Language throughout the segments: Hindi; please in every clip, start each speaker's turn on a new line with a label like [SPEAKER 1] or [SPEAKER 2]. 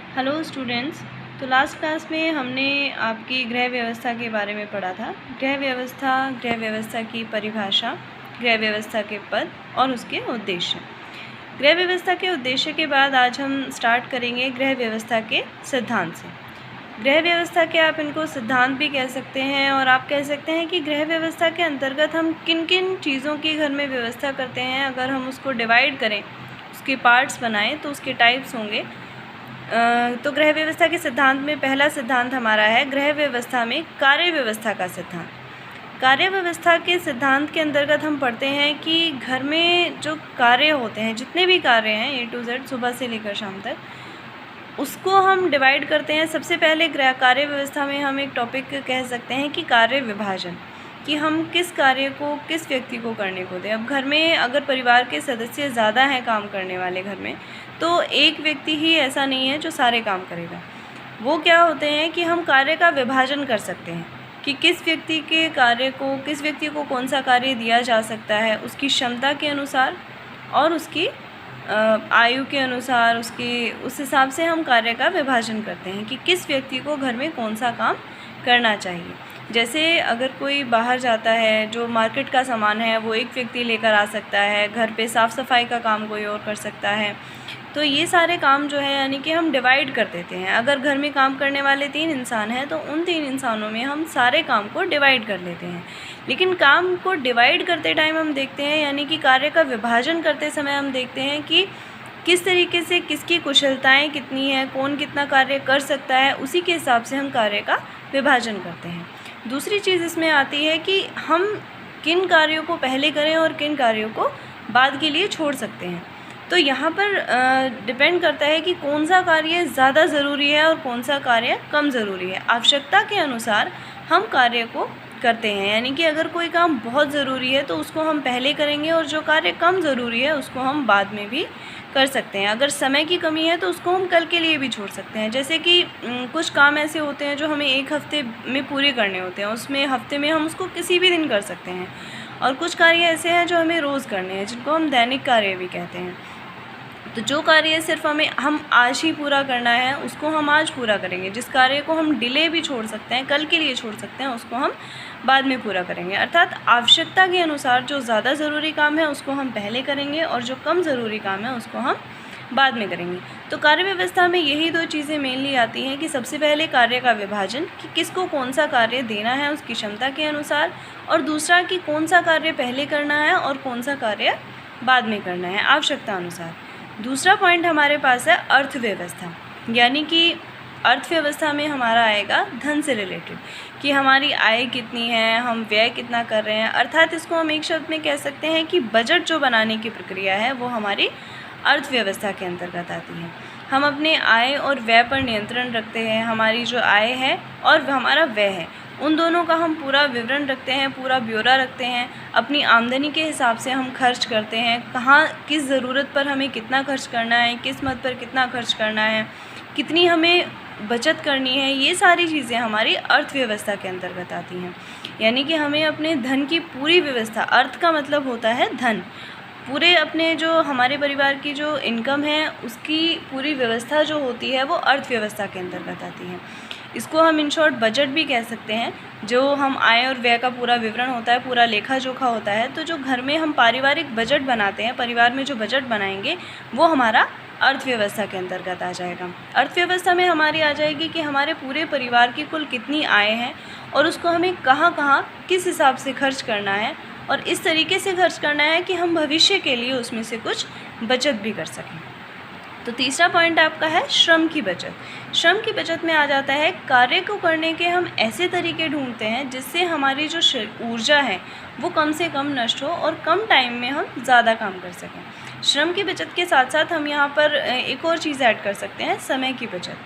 [SPEAKER 1] Hello students. तो लास्ट क्लास में हमने आपकी गृह व्यवस्था के बारे में पढ़ा था। गृह व्यवस्था की परिभाषा, गृह व्यवस्था के पद और उसके उद्देश्य। गृह व्यवस्था के उद्देश्य के बाद आज हम स्टार्ट करेंगे गृह व्यवस्था के सिद्धांत से। गृह व्यवस्था के आप इनको सिद्धांत भी कह सकते हैं और आप कह सकते हैं कि गृह व्यवस्था के अंतर्गत हम किन किन चीज़ों की घर में व्यवस्था करते हैं। अगर हम उसको डिवाइड करें, उसके पार्ट्स बनाएं तो उसके टाइप्स होंगे। तो गृह व्यवस्था के सिद्धांत में पहला सिद्धांत हमारा है गृह व्यवस्था में कार्य व्यवस्था का सिद्धांत। कार्य व्यवस्था के सिद्धांत के अंतर्गत हम पढ़ते हैं कि घर में जो कार्य होते हैं, जितने भी कार्य हैं A to Z सुबह से लेकर शाम तक, उसको हम डिवाइड करते हैं। सबसे पहले कार्य व्यवस्था में हम एक टॉपिक कह सकते हैं कि कार्य विभाजन, कि हम किस कार्य को किस व्यक्ति को करने को दें। अब घर में अगर परिवार के सदस्य ज़्यादा हैं काम करने वाले घर में, तो एक व्यक्ति ही ऐसा नहीं है जो सारे काम करेगा। वो क्या होते हैं कि हम कार्य का विभाजन कर सकते हैं कि किस व्यक्ति के कार्य को, किस व्यक्ति को कौन सा कार्य दिया जा सकता है, उसकी क्षमता के अनुसार और उसकी आयु के अनुसार, उस हिसाब से हम कार्य का विभाजन करते हैं कि किस व्यक्ति को घर में कौन सा काम करना चाहिए। जैसे अगर कोई बाहर जाता है, जो मार्केट का सामान है वो एक व्यक्ति लेकर आ सकता है, घर पे साफ़ सफाई का काम कोई और कर सकता है। तो ये सारे काम जो है यानी कि हम डिवाइड कर देते हैं। अगर घर में काम करने वाले 3 इंसान हैं तो उन 3 इंसानों में हम सारे काम को डिवाइड कर लेते हैं। लेकिन काम को डिवाइड करते टाइम हम देखते हैं, यानी कि कार्य का विभाजन करते समय हम देखते हैं कि किस तरीके से किसकी कुशलताएँ कितनी हैं, कौन कितना कार्य कर सकता है, उसी के हिसाब से हम कार्य का विभाजन करते हैं। दूसरी चीज़ इसमें आती है कि हम किन कार्यों को पहले करें और किन कार्यों को बाद के लिए छोड़ सकते हैं। तो यहाँ पर डिपेंड करता है कि कौन सा कार्य ज़्यादा ज़रूरी है और कौन सा कार्य कम ज़रूरी है। आवश्यकता के अनुसार हम कार्य को करते हैं, यानी कि अगर कोई काम बहुत ज़रूरी है तो उसको हम पहले करेंगे और जो कार्य कम ज़रूरी है उसको हम बाद में भी कर सकते हैं। अगर समय की कमी है तो उसको हम कल के लिए भी छोड़ सकते हैं। जैसे कि कुछ काम ऐसे होते हैं जो हमें एक हफ़्ते में पूरे करने होते हैं, उसमें हफ्ते में हम उसको किसी भी दिन कर सकते हैं। और कुछ कार्य ऐसे हैं जो हमें रोज़ करने हैं, जिनको हम दैनिक कार्य भी कहते हैं। तो जो कार्य सिर्फ हम आज ही पूरा करना है उसको हम आज पूरा करेंगे। जिस कार्य को हम डिले भी छोड़ सकते हैं, कल के लिए छोड़ सकते हैं, उसको हम बाद में पूरा करेंगे। अर्थात आवश्यकता के अनुसार जो ज़्यादा ज़रूरी काम है उसको हम पहले करेंगे और जो कम ज़रूरी काम है उसको हम बाद में करेंगे। तो कार्य व्यवस्था में यही 2 चीज़ें मेनली आती हैं कि सबसे पहले कार्य का विभाजन, कि किसको कौन सा कार्य देना है उसकी क्षमता के अनुसार, और दूसरा कि कौन सा कार्य पहले करना है और कौन सा कार्य बाद में करना है आवश्यकता अनुसार। दूसरा पॉइंट हमारे पास है अर्थव्यवस्था, यानी कि अर्थव्यवस्था में हमारा आएगा धन से रिलेटेड, कि हमारी आय कितनी है, हम व्यय कितना कर रहे हैं। अर्थात इसको हम एक शब्द में कह सकते हैं कि बजट जो बनाने की प्रक्रिया है वो हमारी अर्थव्यवस्था के अंतर्गत आती है। हम अपने आय और व्यय पर नियंत्रण रखते हैं। हमारी जो आय है और हमारा व्यय है, उन दोनों का हम पूरा विवरण रखते हैं, पूरा ब्यौरा रखते हैं। अपनी आमदनी के हिसाब से हम खर्च करते हैं, कहाँ किस ज़रूरत पर हमें कितना खर्च करना है, किस मद पर कितना खर्च करना है, कितनी हमें बचत करनी है। ये सारी चीज़ें हमारी अर्थव्यवस्था के अंतर्गत आती हैं। यानी कि हमें अपने धन की पूरी व्यवस्था, अर्थ का मतलब होता है धन, पूरे अपने जो हमारे परिवार की जो इनकम है उसकी पूरी व्यवस्था जो होती है वो अर्थव्यवस्था के अंतर्गत आती है। इसको हम इन शॉर्ट बजट भी कह सकते हैं। जो हम आय और व्यय का पूरा विवरण होता है, पूरा लेखा जोखा होता है, तो जो घर में हम पारिवारिक बजट बनाते हैं, परिवार में जो बजट बनाएंगे वो हमारा अर्थव्यवस्था के अंतर्गत आ जाएगा। अर्थव्यवस्था में हमारी आ जाएगी कि हमारे पूरे परिवार की कुल कितनी आय है और उसको हमें कहाँ कहाँ किस हिसाब से खर्च करना है, और इस तरीके से खर्च करना है कि हम भविष्य के लिए उसमें से कुछ बचत भी कर सकें। तो तीसरा पॉइंट आपका है श्रम की बचत। श्रम की बचत में आ जाता है कार्य को करने के हम ऐसे तरीके ढूंढते हैं जिससे हमारी जो ऊर्जा है वो कम से कम नष्ट हो और कम टाइम में हम ज़्यादा काम कर सकें। श्रम की बचत के साथ साथ हम यहाँ पर एक और चीज़ ऐड कर सकते हैं, समय की बचत।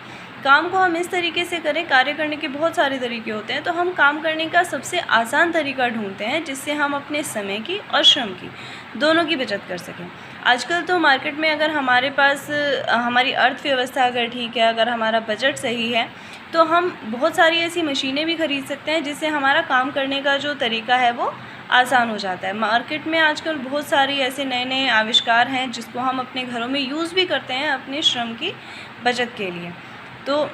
[SPEAKER 1] काम को हम इस तरीके से करें, कार्य करने के बहुत सारे तरीके होते हैं, तो हम काम करने का सबसे आसान तरीका ढूंढते हैं जिससे हम अपने समय की और श्रम की दोनों की बचत कर सकें। आजकल तो मार्केट में अगर हमारे पास हमारी अर्थव्यवस्था अगर ठीक है, अगर हमारा बजट सही है, तो हम बहुत सारी ऐसी मशीनें भी खरीद सकते हैं जिससे हमारा काम करने का जो तरीका है वो आसान हो जाता है। मार्केट में आजकल बहुत सारी ऐसे नए नए आविष्कार हैं जिसको हम अपने घरों में यूज़ भी करते हैं अपने श्रम की बचत के लिए। तो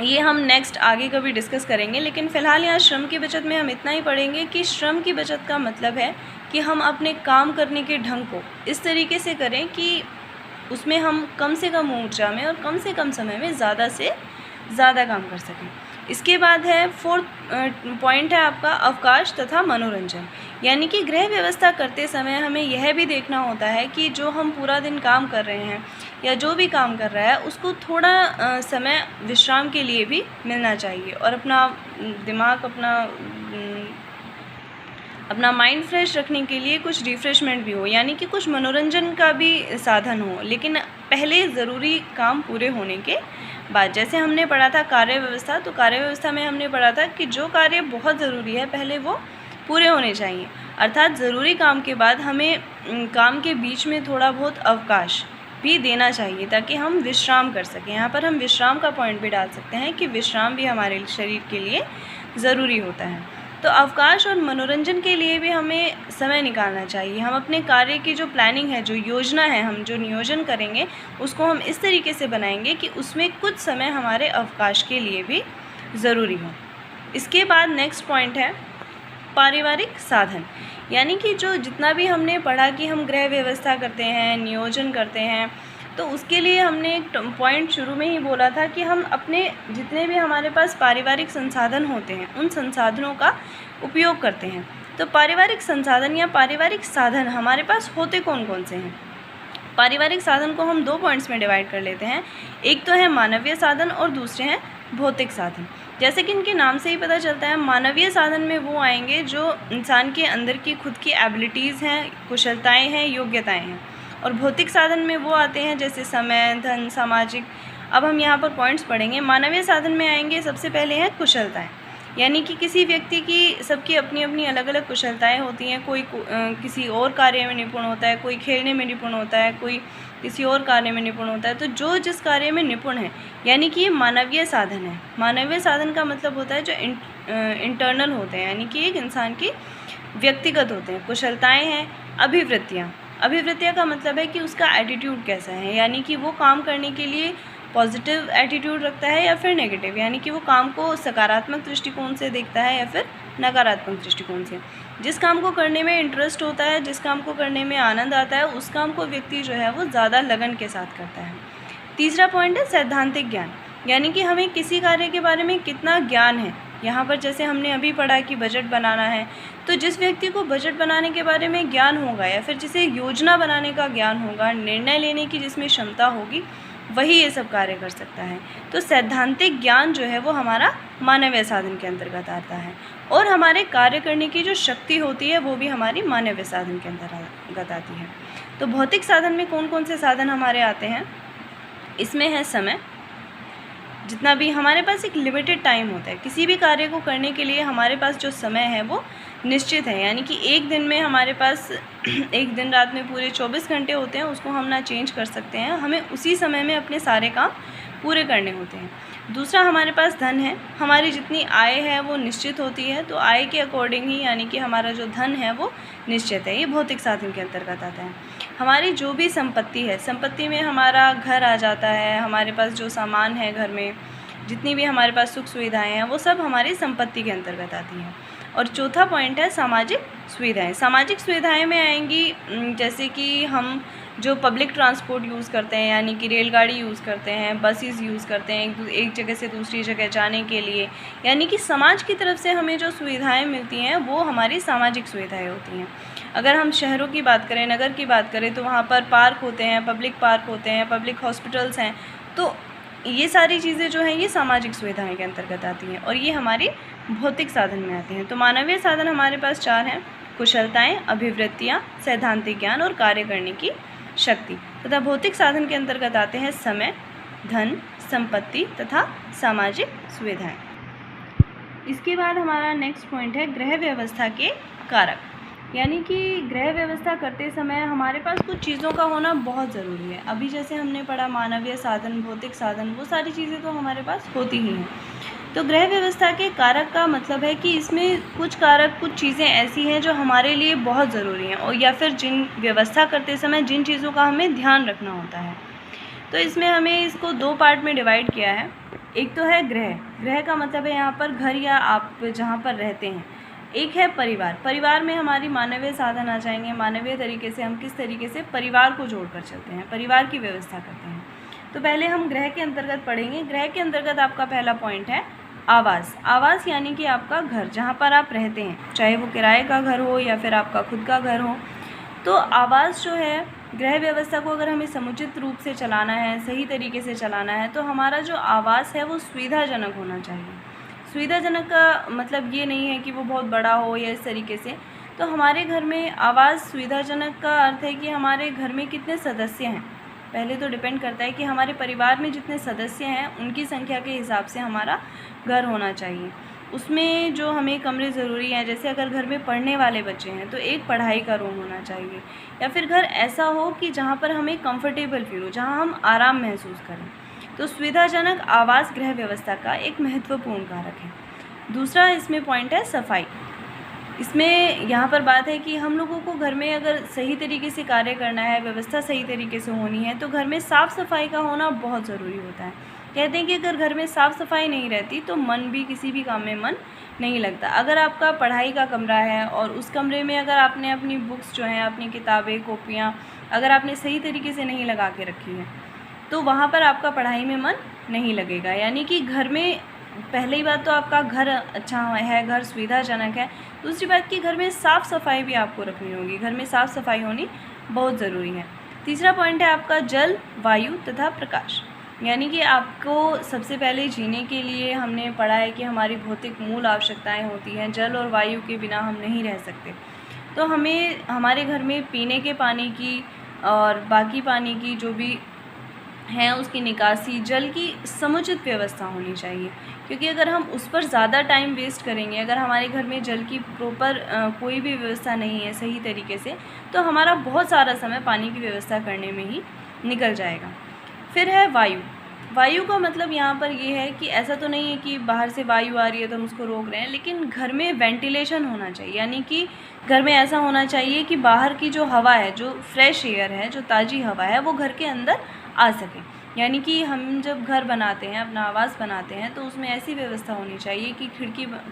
[SPEAKER 1] ये हम नेक्स्ट आगे कभी डिस्कस करेंगे, लेकिन फ़िलहाल यहाँ श्रम की बचत में हम इतना ही पढ़ेंगे कि श्रम की बचत का मतलब है कि हम अपने काम करने के ढंग को इस तरीके से करें कि उसमें हम कम से कम ऊर्जा में और कम से कम समय में ज़्यादा से ज़्यादा काम कर सकें। इसके बाद है फोर्थ पॉइंट है आपका अवकाश तथा मनोरंजन। यानी कि गृह व्यवस्था करते समय हमें यह भी देखना होता है कि जो हम पूरा दिन काम कर रहे हैं या जो भी काम कर रहा है उसको थोड़ा समय विश्राम के लिए भी मिलना चाहिए, और अपना दिमाग अपना माइंड फ्रेश रखने के लिए कुछ रिफ़्रेशमेंट भी हो, यानी कि कुछ मनोरंजन का भी साधन हो, लेकिन पहले ज़रूरी काम पूरे होने के बाद। जैसे हमने पढ़ा था कार्य व्यवस्था, तो कार्य व्यवस्था में हमने पढ़ा था कि जो कार्य बहुत ज़रूरी है पहले वो पूरे होने चाहिए, अर्थात ज़रूरी काम के बाद हमें काम के बीच में थोड़ा बहुत अवकाश भी देना चाहिए ताकि हम विश्राम कर सकें। यहाँ पर हम विश्राम का पॉइंट भी डाल सकते हैं कि विश्राम भी हमारे शरीर के लिए ज़रूरी होता है। तो अवकाश और मनोरंजन के लिए भी हमें समय निकालना चाहिए। हम अपने कार्य की जो प्लानिंग है, जो योजना है, हम जो नियोजन करेंगे उसको हम इस तरीके से बनाएंगे कि उसमें कुछ समय हमारे अवकाश के लिए भी ज़रूरी हो। इसके बाद नेक्स्ट पॉइंट है पारिवारिक साधन। यानी कि जो जितना भी हमने पढ़ा कि हम गृह व्यवस्था करते हैं, नियोजन करते हैं, तो उसके लिए हमने एक पॉइंट शुरू में ही बोला था कि हम अपने जितने भी हमारे पास पारिवारिक संसाधन होते हैं उन संसाधनों का उपयोग करते हैं। तो पारिवारिक संसाधन या पारिवारिक साधन हमारे पास होते कौन कौन से हैं? पारिवारिक साधन को हम 2 पॉइंट्स में डिवाइड कर लेते हैं। एक तो है मानवीय साधन और दूसरे हैं भौतिक साधन। जैसे कि इनके नाम से ही पता चलता है, मानवीय साधन में वो आएंगे जो इंसान के अंदर की खुद की एबिलिटीज़ हैं, कुशलताएँ हैं, योग्यताएँ हैं, और भौतिक साधन में वो आते हैं जैसे समय, धन, सामाजिक। अब हम यहाँ पर पॉइंट्स पढ़ेंगे। मानवीय साधन में आएंगे सबसे पहले हैं कुशलताएँ, यानी कि किसी व्यक्ति की सबकी अपनी अपनी अलग अलग कुशलताएँ होती हैं। कोई किसी और कार्य में निपुण होता है, कोई खेलने में निपुण होता है, कोई किसी और कार्य में निपुण होता है। तो जो जिस कार्य में निपुण है, यानी कि ये मानवीय साधन है। मानवीय साधन का मतलब होता है जो इंटरनल होते हैं, यानी कि एक इंसान की व्यक्तिगत होते हैं। कुशलताएँ हैं अभिवृत्तियाँ का मतलब है कि उसका एटीट्यूड कैसा है, यानी कि वो काम करने के लिए पॉजिटिव एटीट्यूड रखता है या फिर नेगेटिव, यानी कि वो काम को सकारात्मक दृष्टिकोण से देखता है या फिर नकारात्मक दृष्टिकोण से। जिस काम को करने में इंटरेस्ट होता है, जिस काम को करने में आनंद आता है, उस काम को व्यक्ति जो है वो ज़्यादा लगन के साथ करता है। तीसरा पॉइंट है सैद्धांतिक ज्ञान, यानी कि हमें किसी कार्य के बारे में कितना ज्ञान है। यहाँ पर जैसे हमने अभी पढ़ा कि बजट बनाना है, तो जिस व्यक्ति को बजट बनाने के बारे में ज्ञान होगा या फिर जिसे योजना बनाने का ज्ञान होगा, निर्णय लेने की जिसमें क्षमता होगी, वही ये सब कार्य कर सकता है। तो सैद्धांतिक ज्ञान जो है वो हमारा मानवीय साधन के अंतर्गत आता है, और हमारे कार्य करने की जो शक्ति होती है वो भी हमारी मानवीय साधन के अंतर्गत आती है। तो भौतिक साधन में कौन कौन से साधन हमारे आते हैं? इसमें है समय। जितना भी हमारे पास एक लिमिटेड टाइम होता है, किसी भी कार्य को करने के लिए हमारे पास जो समय है वो निश्चित है, यानी कि एक दिन में हमारे पास एक दिन रात में पूरे 24 घंटे होते हैं, उसको हम ना चेंज कर सकते हैं। हमें उसी समय में अपने सारे काम पूरे करने होते हैं। दूसरा हमारे पास धन है। हमारी जितनी आय है वो निश्चित होती है, तो आय के अकॉर्डिंग ही यानी कि हमारा जो धन है वो निश्चित है। ये भौतिक साधन के अंतर्गत आता है। हमारी जो भी संपत्ति है, संपत्ति में हमारा घर आ जाता है, हमारे पास जो सामान है घर में, जितनी भी हमारे पास सुख सुविधाएं हैं वो सब हमारी संपत्ति के अंतर्गत आती हैं। और चौथा पॉइंट है सामाजिक सुविधाएं। सामाजिक सुविधाएं में आएंगी जैसे कि हम जो पब्लिक ट्रांसपोर्ट यूज़ करते हैं, यानी कि रेलगाड़ी यूज़ करते हैं, बसेस यूज़ करते हैं एक जगह से दूसरी जगह जाने के लिए, यानी कि समाज की तरफ से हमें जो सुविधाएं मिलती हैं वो हमारी सामाजिक सुविधाएं होती हैं। अगर हम शहरों की बात करें, नगर की बात करें, तो वहाँ पर पार्क होते हैं, पब्लिक पार्क होते हैं, पब्लिक हॉस्पिटल्स हैं। तो ये सारी चीज़ें जो हैं ये सामाजिक सुविधाएं के अंतर्गत आती हैं, और ये हमारी भौतिक साधन में आती हैं। तो मानवीय साधन हमारे पास 4 हैं: कुशलताएं, अभिवृत्तियाँ, सैद्धांतिक ज्ञान और कार्य करने की शक्ति। तथा भौतिक साधन के अंतर्गत आते हैं समय, धन, संपत्ति तथा सामाजिक सुविधाएं। इसके बाद हमारा नेक्स्ट पॉइंट है गृह व्यवस्था के कारक। यानी कि गृह व्यवस्था करते समय हमारे पास कुछ चीज़ों का होना बहुत ज़रूरी है। अभी जैसे हमने पढ़ा मानवीय साधन, भौतिक साधन, वो सारी चीज़ें तो हमारे पास होती ही हैं। तो गृह व्यवस्था के कारक का मतलब है कि इसमें कुछ कारक, कुछ चीज़ें ऐसी हैं जो हमारे लिए बहुत ज़रूरी हैं, और या फिर जिन व्यवस्था करते समय जिन चीज़ों का हमें ध्यान रखना होता है। तो इसमें हमें इसको 2 पार्ट में डिवाइड किया है। एक तो है गृह, गृह का मतलब है यहाँ पर घर या आप जहाँ पर रहते हैं। एक है परिवार, परिवार में हमारी मानवीय साधन आ जाएंगे। मानवीय तरीके से हम किस तरीके से परिवार को जोड़कर चलते हैं, परिवार की व्यवस्था करते हैं। तो पहले हम गृह के अंतर्गत पढ़ेंगे। गृह के अंतर्गत आपका पहला पॉइंट है आवास। आवास यानी कि आपका घर, जहाँ पर आप रहते हैं, चाहे वो किराए का घर हो या फिर आपका खुद का घर हो। तो आवास जो है, गृह व्यवस्था को अगर हमें समुचित रूप से चलाना है, सही तरीके से चलाना है, तो हमारा जो आवास है वो सुविधाजनक होना चाहिए। सुविधाजनक का मतलब ये नहीं है कि वो बहुत बड़ा हो या इस तरीके से। तो हमारे घर में आवास सुविधाजनक का अर्थ है कि हमारे घर में कितने सदस्य हैं। पहले तो डिपेंड करता है कि हमारे परिवार में जितने सदस्य हैं उनकी संख्या के हिसाब से हमारा घर होना चाहिए। उसमें जो हमें कमरे ज़रूरी हैं, जैसे अगर घर में पढ़ने वाले बच्चे हैं तो एक पढ़ाई का रूम होना चाहिए, या फिर घर ऐसा हो कि जहाँ पर हमें कंफर्टेबल फील हो, जहाँ हम आराम महसूस करें। तो सुविधाजनक आवास गृह व्यवस्था का एक महत्वपूर्ण कारक है। दूसरा इसमें पॉइंट है सफाई। इसमें यहाँ पर बात है कि हम लोगों को घर में अगर सही तरीके से कार्य करना है, व्यवस्था सही तरीके से होनी है, तो घर में साफ़ सफाई का होना बहुत ज़रूरी होता है। कहते हैं कि अगर घर में साफ़ सफाई नहीं रहती तो मन भी, किसी भी काम में मन नहीं लगता। अगर आपका पढ़ाई का कमरा है और उस कमरे में अगर आपने अपनी बुक्स जो हैं, अपनी किताबें, कॉपियाँ अगर आपने सही तरीके से नहीं लगा के रखी है, तो वहाँ पर आपका पढ़ाई में मन नहीं लगेगा। यानी कि घर में पहली बात तो आपका घर अच्छा है, घर सुविधाजनक है। दूसरी बात कि घर में साफ़ सफाई भी आपको रखनी होगी, घर में साफ़ सफाई होनी बहुत ज़रूरी है। तीसरा पॉइंट है आपका जल, वायु तथा प्रकाश। यानी कि आपको सबसे पहले जीने के लिए हमने पढ़ा है कि हमारी भौतिक मूल आवश्यकताएं होती हैं, जल और वायु के बिना हम नहीं रह सकते। तो हमें हमारे घर में पीने के पानी की और बाकी पानी की जो भी है उसकी निकासी, जल की समुचित व्यवस्था होनी चाहिए। क्योंकि अगर हम उस पर ज़्यादा टाइम वेस्ट करेंगे, अगर हमारे घर में जल की प्रॉपर कोई भी व्यवस्था नहीं है सही तरीके से, तो हमारा बहुत सारा समय पानी की व्यवस्था करने में ही निकल जाएगा। फिर है वायु। वायु का मतलब यहाँ पर ये है कि ऐसा तो नहीं है कि बाहर से वायु आ रही है तो हम उसको रोक रहे हैं, लेकिन घर में वेंटिलेशन होना चाहिए। यानी कि घर में ऐसा होना चाहिए कि बाहर की जो हवा है, जो फ्रेश एयर है, जो ताज़ी हवा है, वो घर के अंदर आ सके। यानी कि हम जब घर बनाते हैं, अपना आवास बनाते हैं, तो उसमें ऐसी व्यवस्था होनी चाहिए कि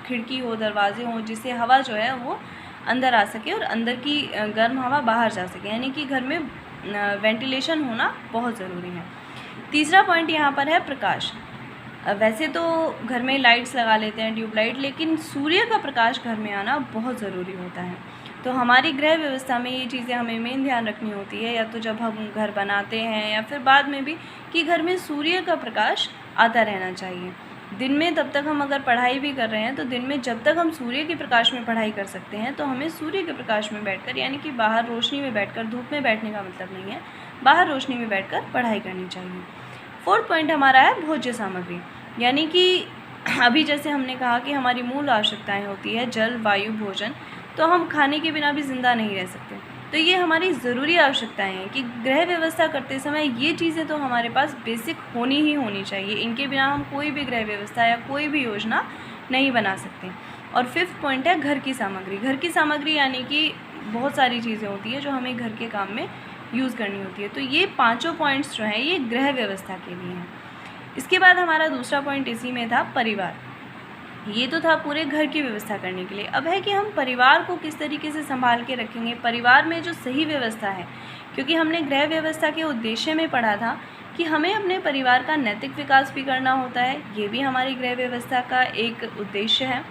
[SPEAKER 1] खिड़की हो, दरवाजे हों, जिससे हवा जो है वो अंदर आ सके और अंदर की गर्म हवा बाहर जा सके। यानी कि घर में वेंटिलेशन होना बहुत ज़रूरी है। तीसरा पॉइंट यहाँ पर है प्रकाश। वैसे तो घर में लाइट्स लगा लेते हैं, ट्यूबलाइट, लेकिन सूर्य का प्रकाश घर में आना बहुत ज़रूरी होता है। तो हमारी गृह व्यवस्था में ये चीज़ें हमें मेन ध्यान रखनी होती है, या तो जब हम घर बनाते हैं या फिर बाद में भी, कि घर में सूर्य का प्रकाश आता रहना चाहिए। दिन में तब तक हम अगर पढ़ाई भी कर रहे हैं तो दिन में जब तक हम सूर्य के प्रकाश में पढ़ाई कर सकते हैं, तो हमें सूर्य के प्रकाश में बैठकर, यानी कि बाहर रोशनी में बैठकर, धूप में बैठने का मतलब नहीं है, बाहर रोशनी में बैठकर पढ़ाई करनी चाहिए। फोर्थ पॉइंट हमारा है भोज्य सामग्री। यानी कि अभी जैसे हमने कहा कि हमारी मूल आवश्यकताएं होती है जल, वायु, भोजन, तो हम खाने के बिना भी ज़िंदा नहीं रह सकते। तो ये हमारी ज़रूरी आवश्यकताएं हैं कि गृह व्यवस्था करते समय ये चीज़ें तो हमारे पास बेसिक होनी ही होनी चाहिए। इनके बिना हम कोई भी गृह व्यवस्था या कोई भी योजना नहीं बना सकते। और फिफ्थ पॉइंट है घर की सामग्री। घर की सामग्री यानी कि बहुत सारी चीज़ें होती हैं जो हमें घर के काम में यूज़ करनी होती है। तो ये पाँचों पॉइंट्स जो हैं ये गृह व्यवस्था के लिए हैं। इसके बाद हमारा दूसरा पॉइंट इसी में था परिवार। ये तो था पूरे घर की व्यवस्था करने के लिए। अब है कि हम परिवार को किस तरीके से संभाल के रखेंगे, परिवार में जो सही व्यवस्था है। क्योंकि हमने गृह व्यवस्था के उद्देश्य में पढ़ा था कि हमें अपने परिवार का नैतिक विकास भी करना होता है, ये भी हमारी गृह व्यवस्था का एक उद्देश्य है।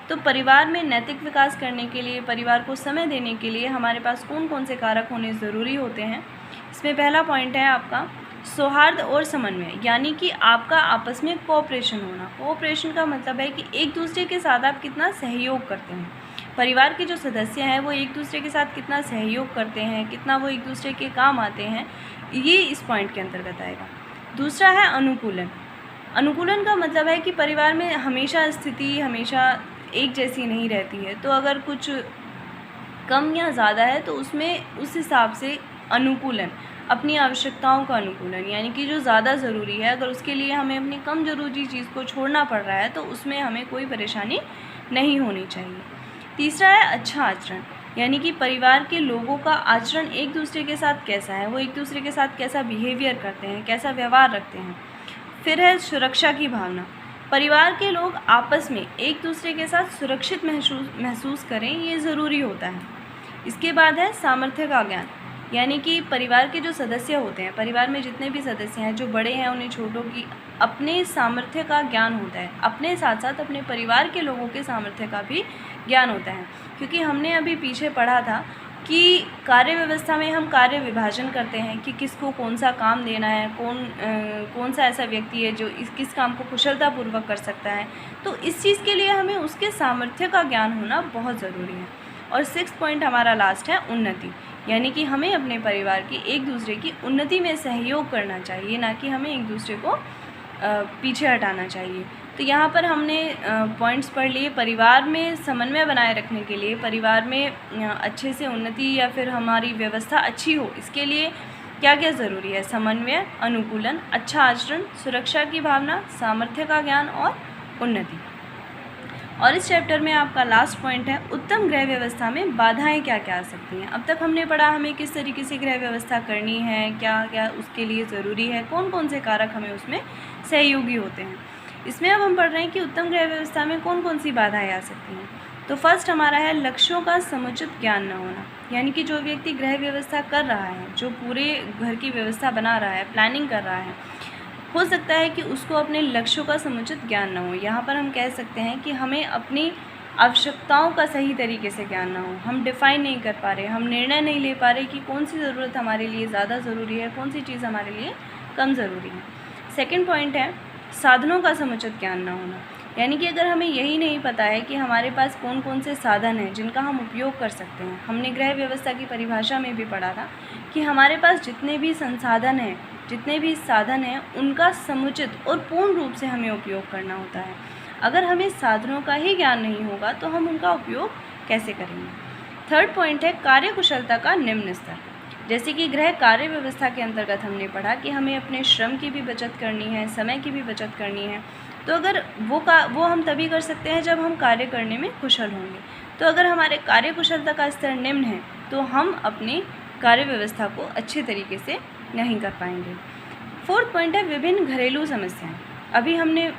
[SPEAKER 1] तो परिवार में नैतिक विकास करने के लिए, परिवार को समय देने के लिए हमारे पास कौन कौन से कारक होने ज़रूरी होते हैं। इसमें पहला पॉइंट है आपका सौहार्द और समन्वय। यानी कि आपका आपस में कोऑपरेशन होना। कोऑपरेशन का मतलब है कि एक दूसरे के साथ आप कितना सहयोग करते हैं। परिवार के जो सदस्य हैं वो एक दूसरे के साथ कितना सहयोग करते हैं, कितना वो एक दूसरे के काम आते हैं, ये इस पॉइंट के अंतर्गत आएगा। दूसरा है अनुकूलन। अनुकूलन का मतलब है कि परिवार में हमेशा स्थिति हमेशा एक जैसी नहीं रहती है। तो अगर कुछ कम या ज़्यादा है तो उसमें उस हिसाब से अनुकूलन, अपनी आवश्यकताओं का अनुकूलन, यानी कि जो ज़्यादा ज़रूरी है अगर उसके लिए हमें अपनी कम ज़रूरी चीज़ को छोड़ना पड़ रहा है तो उसमें हमें कोई परेशानी नहीं होनी चाहिए। तीसरा है अच्छा आचरण। यानी कि परिवार के लोगों का आचरण एक दूसरे के साथ कैसा है, वो एक दूसरे के साथ कैसा बिहेवियर करते हैं, कैसा व्यवहार रखते हैं। फिर है सुरक्षा की भावना, परिवार के लोग आपस में एक दूसरे के साथ सुरक्षित महसूस करें, ये ज़रूरी होता है। इसके बाद है सामर्थ्य का ज्ञान, यानी कि परिवार के जो सदस्य होते हैं, परिवार में जितने भी सदस्य हैं, जो बड़े हैं उन्हें छोटों की अपने सामर्थ्य का ज्ञान होता है, अपने साथ साथ अपने परिवार के लोगों के सामर्थ्य का भी ज्ञान होता है। क्योंकि हमने अभी पीछे पढ़ा था कि कार्य व्यवस्था में हम कार्य विभाजन करते हैं कि किसको कौन सा काम देना है, कौन सा ऐसा व्यक्ति है जो किस काम को कुशलतापूर्वक कर सकता है। तो इस चीज़ के लिए हमें उसके सामर्थ्य का ज्ञान होना बहुत ज़रूरी है। और 6 पॉइंट हमारा लास्ट है उन्नति, यानी कि हमें अपने परिवार की एक दूसरे की उन्नति में सहयोग करना चाहिए, ना कि हमें एक दूसरे को पीछे हटाना चाहिए। तो यहाँ पर हमने पॉइंट्स पढ़ लिए। परिवार में समन्वय बनाए रखने के लिए, परिवार में अच्छे से उन्नति या फिर हमारी व्यवस्था अच्छी हो, इसके लिए क्या क्या ज़रूरी है? समन्वय, अनुकूलन, अच्छा आचरण, सुरक्षा की भावना, सामर्थ्य का ज्ञान और उन्नति। और इस चैप्टर में आपका लास्ट पॉइंट है उत्तम गृह व्यवस्था में बाधाएं क्या क्या आ सकती हैं। अब तक हमने पढ़ा हमें किस तरीके से गृह व्यवस्था करनी है, क्या क्या उसके लिए ज़रूरी है, कौन कौन से कारक हमें उसमें सहयोगी होते हैं। इसमें अब हम पढ़ रहे हैं कि उत्तम गृह व्यवस्था में कौन कौन सी बाधाएं आ सकती हैं। तो फर्स्ट हमारा है लक्ष्यों का समुचित ज्ञान न होना, यानी कि जो व्यक्ति गृह व्यवस्था कर रहा है, जो पूरे घर की व्यवस्था बना रहा है, प्लानिंग कर रहा है, हो सकता है कि उसको अपने लक्ष्यों का समुचित ज्ञान न हो। यहाँ पर हम कह सकते हैं कि हमें अपनी आवश्यकताओं का सही तरीके से ज्ञान ना हो, हम डिफ़ाइन नहीं कर पा रहे, हम निर्णय नहीं ले पा रहे कि कौन सी ज़रूरत हमारे लिए ज़्यादा ज़रूरी है, कौन सी चीज़ हमारे लिए कम ज़रूरी है। सेकंड पॉइंट है साधनों का समुचित ज्ञान ना होना, यानी कि अगर हमें यही नहीं पता है कि हमारे पास कौन कौन से साधन हैं जिनका हम उपयोग कर सकते हैं। हमने गृह व्यवस्था की परिभाषा में भी पढ़ा था कि हमारे पास जितने भी संसाधन हैं, जितने भी साधन हैं, उनका समुचित और पूर्ण रूप से हमें उपयोग करना होता है। अगर हमें साधनों का ही ज्ञान नहीं होगा तो हम उनका उपयोग कैसे करेंगे। थर्ड पॉइंट है कार्यकुशलता का निम्न स्तर, जैसे कि गृह कार्य व्यवस्था के अंतर्गत हमने पढ़ा कि हमें अपने श्रम की भी बचत करनी है, समय की भी बचत करनी है। तो अगर वो हम तभी कर सकते हैं जब हम कार्य करने में कुशल होंगे। तो अगर हमारे कार्य कुशलता का स्तर निम्न है तो हम अपनी कार्य व्यवस्था को अच्छे तरीके से नहीं कर पाएंगे। फोर्थ पॉइंट है विभिन्न घरेलू समस्याएं। अभी हमने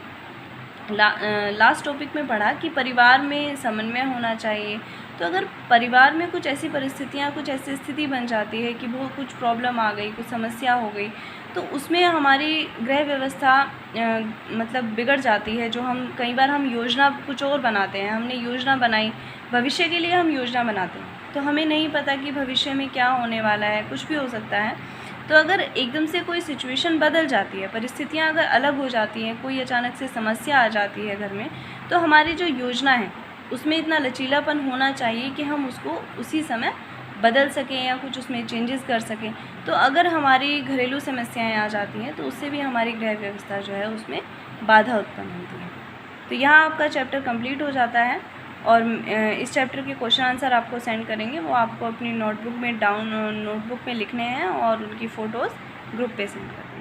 [SPEAKER 1] लास्ट टॉपिक में पढ़ा कि परिवार में समन्वय होना चाहिए। तो अगर परिवार में कुछ ऐसी परिस्थितियाँ, कुछ ऐसी स्थिति बन जाती है कि वो कुछ प्रॉब्लम आ गई, कुछ समस्या हो गई, तो उसमें हमारी गृह व्यवस्था मतलब बिगड़ जाती है। जो हम कई बार हम योजना कुछ और बनाते हैं, हमने योजना बनाई, भविष्य के लिए हम योजना बनाते हैं, तो हमें नहीं पता कि भविष्य में क्या होने वाला है, कुछ भी हो सकता है। तो अगर एकदम से कोई सिचुएशन बदल जाती है, परिस्थितियाँ अगर अलग हो जाती हैं, कोई अचानक से समस्या आ जाती है घर में, तो हमारी जो योजना है उसमें इतना लचीलापन होना चाहिए कि हम उसको उसी समय बदल सकें या कुछ उसमें चेंजेस कर सकें। तो अगर हमारी घरेलू समस्याएं आ जाती हैं तो उससे भी हमारी गृह व्यवस्था जो है उसमें बाधा उत्पन्न होती है। तो यहाँ आपका चैप्टर कंप्लीट हो जाता है और इस चैप्टर के क्वेश्चन आंसर आपको सेंड करेंगे, वो आपको अपनी नोटबुक में लिखने हैं और उनकी फ़ोटोज़ ग्रुप पे सेंड करें।